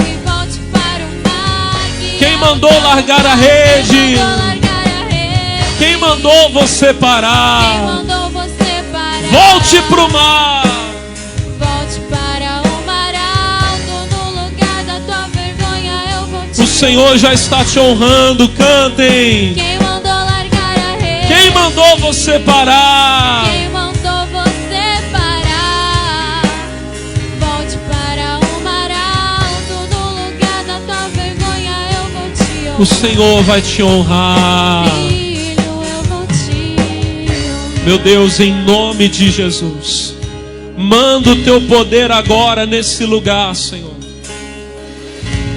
e volte para o mar. Quem mandou largar a rede? Quem mandou você parar? Quem mandou você parar? Volte para o mar. Volte para o mar alto. No lugar da tua vergonha eu vou te. O Senhor já está te honrando. Cantem. Quem mandou largar a rede? Quem mandou você parar? Quem mandou você parar? Volte para o mar alto. No lugar da tua vergonha eu vou te honrar. O Senhor vai te honrar. Meu Deus, em nome de Jesus, manda o teu poder agora nesse lugar, Senhor.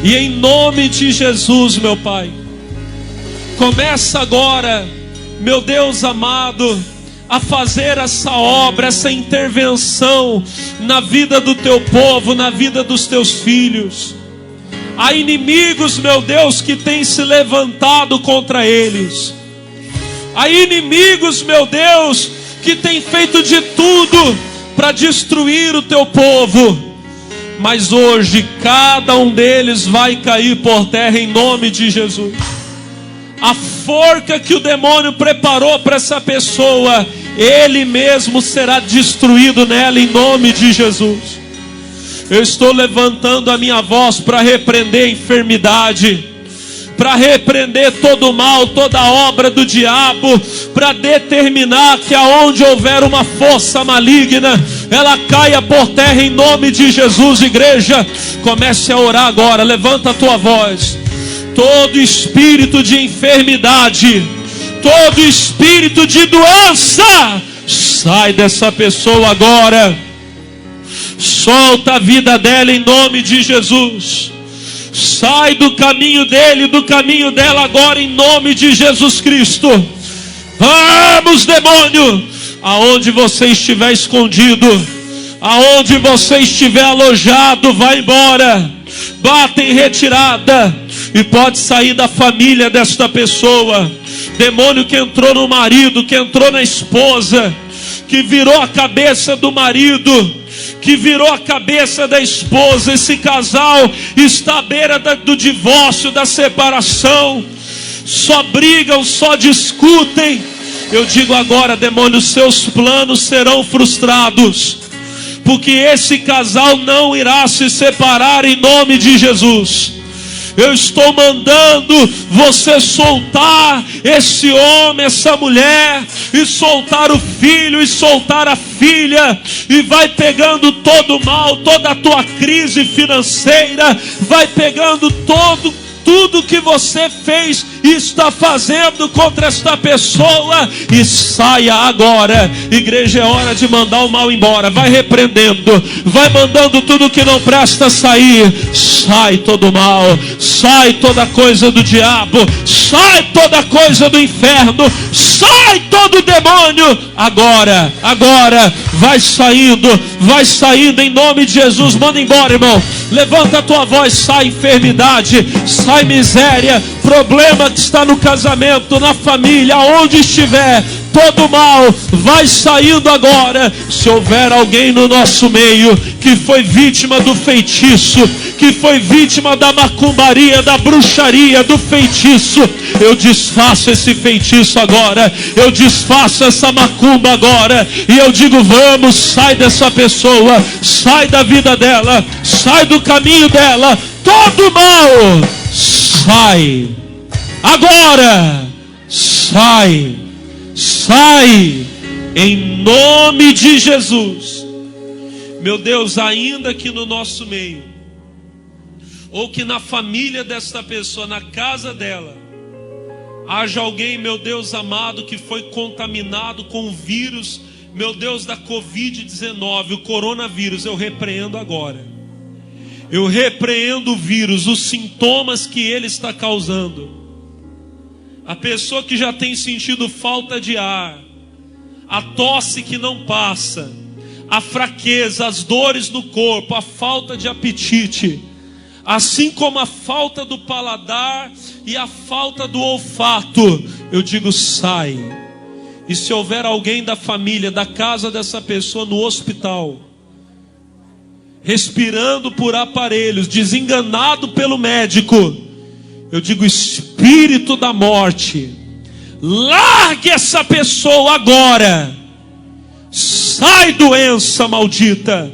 E em nome de Jesus, meu Pai, começa agora, meu Deus amado, a fazer essa obra, essa intervenção na vida do teu povo, na vida dos teus filhos. Há inimigos, meu Deus, que têm se levantado contra eles. Há inimigos, meu Deus, que têm feito de tudo para destruir o teu povo. Mas hoje cada um deles vai cair por terra em nome de Jesus. A forca que o demônio preparou para essa pessoa, ele mesmo será destruído nela em nome de Jesus. Eu estou levantando a minha voz para repreender a enfermidade, para repreender todo o mal, toda a obra do diabo, para determinar que aonde houver uma força maligna, ela caia por terra em nome de Jesus. Igreja, comece a orar agora, levanta a tua voz. Todo espírito de enfermidade, todo espírito de doença, sai dessa pessoa agora. Solta a vida dela em nome de Jesus. Sai do caminho dele, do caminho dela agora em nome de Jesus Cristo. Vamos, demônio, aonde você estiver escondido, aonde você estiver alojado, vai embora. Bata em retirada e pode sair da família desta pessoa. Demônio que entrou no marido, que entrou na esposa, que virou a cabeça do marido, que virou a cabeça da esposa. Esse casal está à beira do divórcio, da separação, só brigam, só discutem. Eu digo agora, demônio, seus planos serão frustrados, porque esse casal não irá se separar em nome de Jesus. Eu estou mandando você soltar esse homem, essa mulher, e soltar o filho, e soltar a filha, e vai pegando todo o mal, toda a tua crise financeira, vai pegando tudo que você fez e está fazendo contra esta pessoa, e saia agora. Igreja, é hora de mandar o mal embora. Vai repreendendo, vai mandando tudo que não presta sair. Sai todo o mal, sai toda coisa do diabo, sai toda coisa do inferno, sai todo o demônio. Agora, vai saindo em nome de Jesus. Manda embora, irmão. Levanta a tua voz. Sai enfermidade, sai miséria, problema que está no casamento, na família, aonde estiver, todo mal vai saindo agora. Se houver alguém no nosso meio que foi vítima do feitiço, que foi vítima da macumbaria, da bruxaria, do feitiço, eu desfaço esse feitiço agora, eu desfaço essa macumba agora, e eu digo: vamos, sai dessa pessoa, sai da vida dela, sai do caminho dela, todo mal sai agora, sai em nome de Jesus. Meu Deus, ainda que no nosso meio, ou que na família desta pessoa, na casa dela, haja alguém, meu Deus amado, que foi contaminado com o vírus, meu Deus, da Covid-19, o coronavírus, eu repreendo agora. Eu repreendo o vírus, os sintomas que ele está causando. A pessoa que já tem sentido falta de ar, a tosse que não passa, a fraqueza, as dores no corpo, a falta de apetite, assim como a falta do paladar e a falta do olfato, eu digo: sai. E se houver alguém da família, da casa dessa pessoa no hospital, respirando por aparelhos, desenganado pelo médico, eu digo: espírito da morte, largue essa pessoa agora. Sai, doença maldita,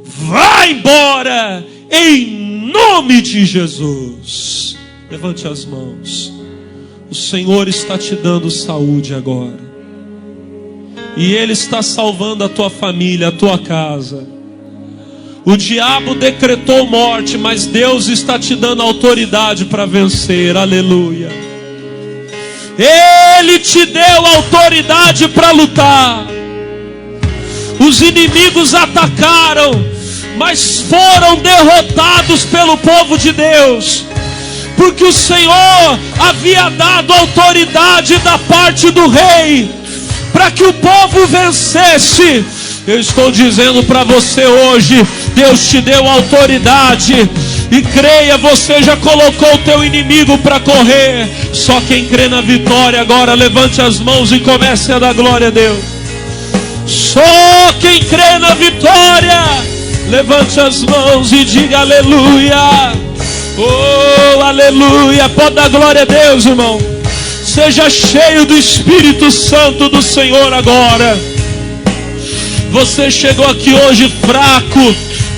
vai embora em nome de Jesus. Levante as mãos. O Senhor está te dando saúde agora, e Ele está salvando a tua família, a tua casa. O diabo decretou morte, mas Deus está te dando autoridade para vencer. Aleluia. Ele te deu autoridade para lutar. Os inimigos atacaram, mas foram derrotados pelo povo de Deus, porque o Senhor havia dado autoridade da parte do rei para que o povo vencesse. Eu estou dizendo para você hoje: Deus te deu autoridade, e creia, você já colocou o teu inimigo para correr. Só quem crê na vitória agora, levante as mãos e comece a dar glória a Deus. Só quem crê na vitória, levante as mãos e diga aleluia. Oh, aleluia. Pode dar glória a Deus, irmão. Seja cheio do Espírito Santo do Senhor agora. Você chegou aqui hoje fraco,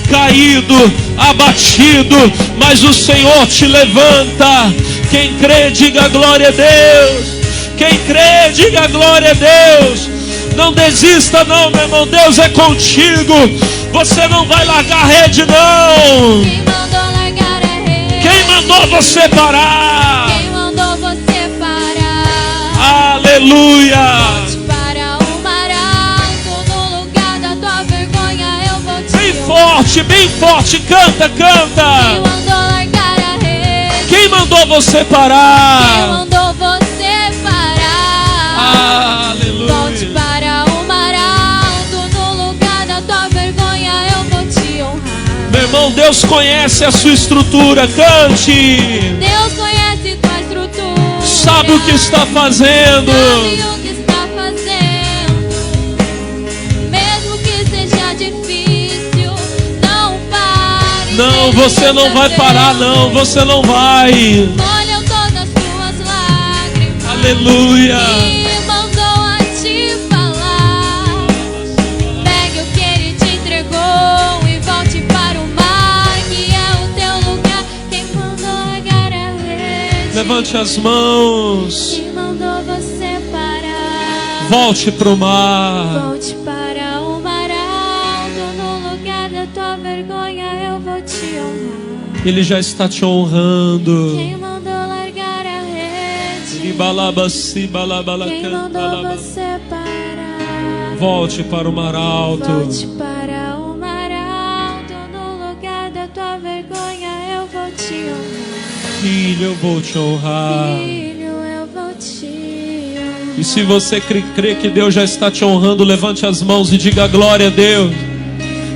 caído, abatido, mas o Senhor te levanta. Quem crê, diga glória a Deus. Quem crê, diga glória a Deus. Não desista não, meu irmão. Deus é contigo. Você não vai largar a rede, não. Quem mandou largar a rede? Quem mandou você parar? Quem mandou você parar? Aleluia. Volte para o mar alto, no lugar da tua vergonha eu vou te Bem forte, bem forte. Canta, canta. Quem mandou largar a rede? Quem mandou você Quem parar? mandou você parar? Aleluia. Volte para o mar alto, no lugar da tua vergonha eu vou te honrar. Meu irmão, Deus conhece a sua estrutura. Cante. Deus conhece tua estrutura. Sabe o que está fazendo. Sabe o que está fazendo. Não, você não vai parar, não. Você não vai. Molham todas as tuas lágrimas. Aleluia. Me mandou a te falar. Pegue o que ele te entregou e volte para o mar, que é o teu lugar. Quem mandou largar a rede? Levante as mãos. Quem mandou você parar? Volte para o mar. Volte para o mar alto. No lugar da tua vergonha eu vou te honrar. Ele já está te honrando. Quem mandou largar a rede? Quem mandou Ibalabasi, você parar? volte para o mar alto. Volte para o mar alto. No lugar da tua vergonha eu vou te honrar. Filho, eu vou te honrar. Filho, eu vou te honrar. E se você crê que Deus já está te honrando, levante as mãos e diga glória a Deus.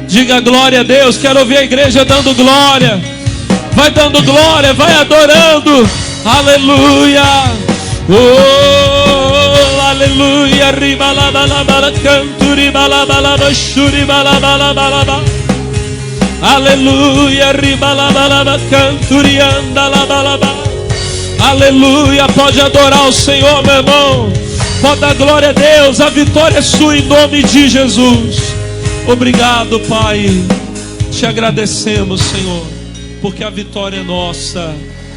Diga glória a Deus. Quero ouvir a igreja dando glória. Vai dando glória, vai adorando. Aleluia. Oh, aleluia. Ribalabalabala, canto, ribalabalaba, shuribalabalaba. Aleluia. Ribalabalaba, canto, riandalabalaba. Aleluia. Pode adorar o Senhor, meu irmão. Pode dar glória a Deus. A vitória é sua em nome de Jesus. Obrigado, Pai. Te agradecemos, Senhor, porque a vitória é nossa.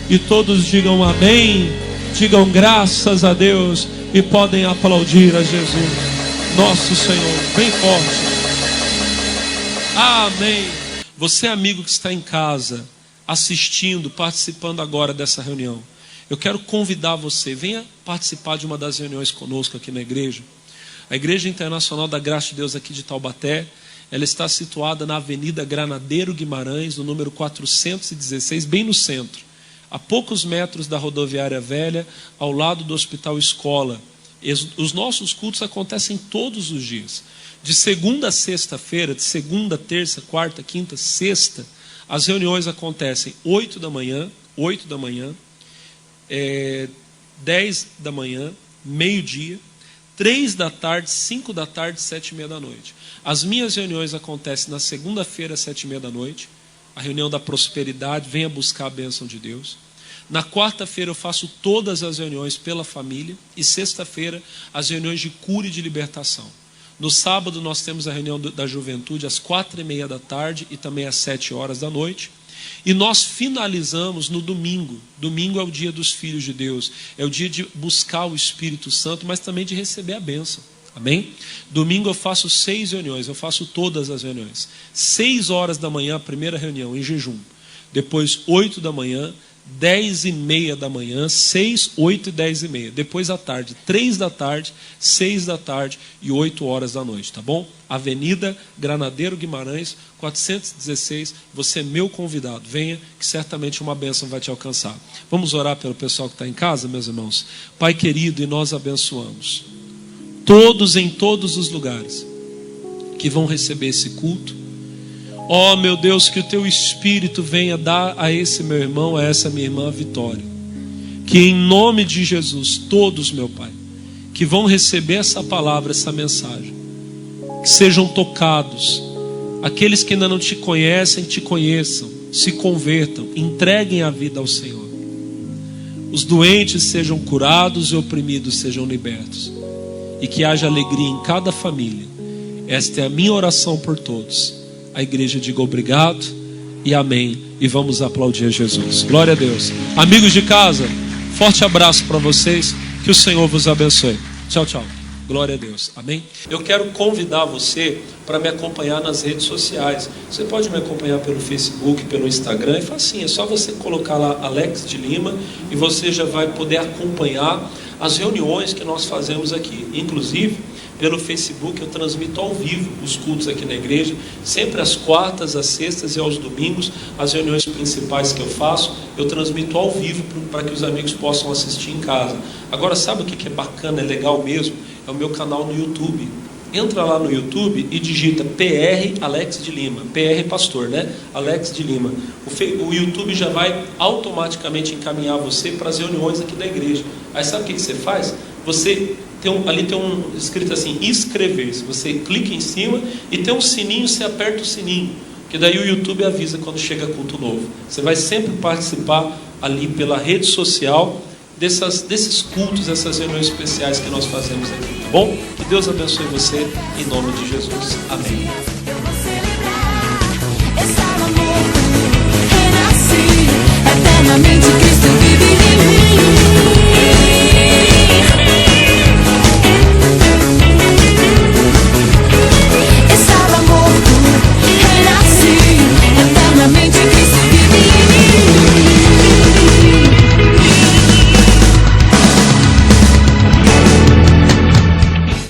E todos digam amém, digam graças a Deus e podem aplaudir a Jesus, nosso Senhor, bem forte. Amém. Você, amigo que está em casa, assistindo, participando agora dessa reunião, eu quero convidar você, venha participar de uma das reuniões conosco aqui na igreja. A Igreja Internacional da Graça de Deus aqui de Taubaté, ela está situada na Avenida Granadeiro Guimarães, no número 416, bem no centro, a poucos metros da rodoviária velha, ao lado do Hospital Escola. Os nossos cultos acontecem todos os dias, de segunda a sexta-feira, de segunda, terça, quarta, quinta, sexta. As reuniões acontecem 8 da manhã, 10 da manhã, meio-dia, 3 da tarde, 5 da tarde, 7h30 da noite. As minhas reuniões acontecem na segunda-feira, 7h30 da noite, a reunião da prosperidade, venha buscar a bênção de Deus. Na quarta-feira eu faço todas as reuniões pela família, e sexta-feira as reuniões de cura e de libertação. No sábado nós temos a reunião da juventude às 4h30 da tarde e também às 7h da noite. E nós finalizamos no domingo. Domingo é o dia dos filhos de Deus. É o dia de buscar o Espírito Santo, mas também de receber a bênção. Amém? Domingo eu faço 6 reuniões. Eu faço todas as reuniões. 6h da manhã, a primeira reunião, em jejum. Depois 8 da manhã, 10h30 da manhã, 6, 8 e 10h30. Depois à tarde, 3 da tarde, 6 da tarde e 8h da noite, tá bom? Avenida Granadeiro Guimarães, 416. Você é meu convidado. Venha, que certamente uma bênção vai te alcançar. Vamos orar pelo pessoal que está em casa, meus irmãos? Pai querido, e nós abençoamos todos em todos os lugares que vão receber esse culto. Ó meu Deus, que o teu Espírito venha dar a esse meu irmão, a essa minha irmã a vitória. Que em nome de Jesus, todos, meu Pai, que vão receber essa palavra, essa mensagem, que sejam tocados. Aqueles que ainda não te conhecem, te conheçam, se convertam, entreguem a vida ao Senhor. Os doentes sejam curados e oprimidos sejam libertos. E que haja alegria em cada família. Esta é a minha oração por todos. A igreja diga obrigado e amém. E vamos aplaudir a Jesus. Glória a Deus. Amigos de casa, forte abraço para vocês. Que o Senhor vos abençoe. Tchau, tchau. Glória a Deus. Amém? Eu quero convidar você para me acompanhar nas redes sociais. Você pode me acompanhar pelo Facebook, pelo Instagram. É facinho, é só você colocar lá Alex de Lima e você já vai poder acompanhar as reuniões que nós fazemos aqui. Inclusive, pelo Facebook eu transmito ao vivo os cultos aqui na igreja, sempre às quartas, às sextas e aos domingos. As reuniões principais que eu faço, eu transmito ao vivo para que os amigos possam assistir em casa. Agora, sabe o que é bacana, é legal mesmo? É o meu canal no YouTube. Entra lá no YouTube e digita PR Alex de Lima, PR Pastor, né? Alex de Lima. O YouTube já vai automaticamente encaminhar você para as reuniões aqui da igreja. Aí sabe o que você faz? Você ali tem escrito assim, inscrever-se. Você clica em cima e tem um sininho, você aperta o sininho. porque daí o YouTube avisa quando chega culto novo. Você vai sempre participar ali pela rede social desses cultos, essas reuniões especiais que nós fazemos aqui, tá bom? Que Deus abençoe você, em nome de Jesus. Amém.